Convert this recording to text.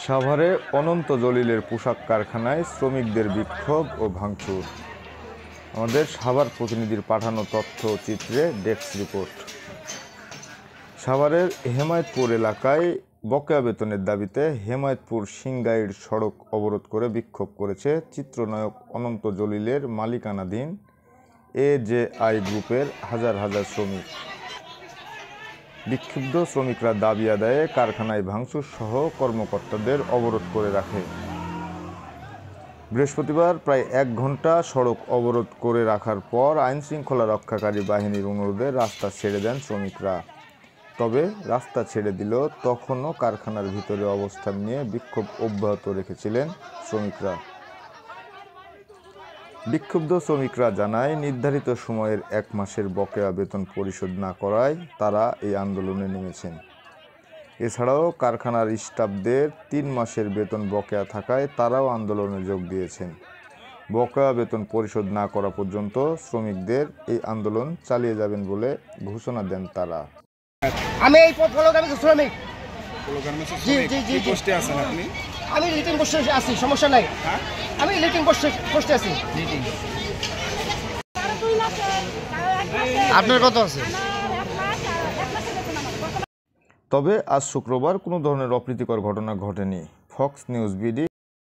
সাভারে অনন্ত জলিলের পোশাক কারখানায় শ্রমিকদের বিক্ষোভ ও ভাঙচুর। আমাদের সাভার প্রতিনিধির পাঠানো তথ্য চিত্রে ডেস্ক রিপোর্ট। সাভারের হেমায়েতপুর এলাকায় বকেয়া বেতনের দাবিতে হেমায়েতপুর সিংগাইর সড়ক অবরোধ করে বিক্ষোভ করেছে চিত্রনায়ক অনন্ত জলিলের মালিকানাধীন AJI গ্রুপের হাজার হাজার শ্রমিক। বিক্ষুব্ধ শ্রমিকরা দাবি আদায়ে কারখানায় ভাঙচুর সহ কর্মকর্তাদের অবরোধ করে রাখে। বৃহস্পতিবার প্রায় 1 ঘন্টা সড়ক অবরোধ করে রাখার পর আইনশৃঙ্খলা রক্ষাকারী বাহিনীর অনুরোধে রাস্তা ছেড়ে দেন শ্রমিকরা। তবে রাস্তা ছেড়ে দিলেও তখনও কারখানার ভিতরে অবস্থান নিয়ে বিক্ষোভ অব্যাহত রেখেছিলেন শ্রমিকরা। বিক্ষুব্ধ শ্রমিকরা জানায়, নির্ধারিত সময়ের 1 মাসের বকেয়া বেতন পরিশোধ না করায় তারা এই আন্দোলনে নেমেছেন। এছাড়াও কারখানার স্টাফদের 3 মাসের বেতন বকেয়া থাকায় তারাও আন্দোলনে যোগ দিয়েছেন। বকেয়া বেতন পরিশোধ না করা পর্যন্ত শ্রমিকদের এই আন্দোলন চালিয়ে যাবেন বলে ঘোষণা দেন তারা। আমি এই ফলোগামী শ্রমিক। জি জি জি পোস্টে আছেন আপনি? আমি লিটিং পোস্টে আছি, সমস্যা নাই। আমি লিটিং পোস্টে আছি। আপনার কত আছে? তবে আজ শুক্রবার কোনো ধরনের অপ্রীতিকর ঘটনা ঘটেনি। Fox news BD.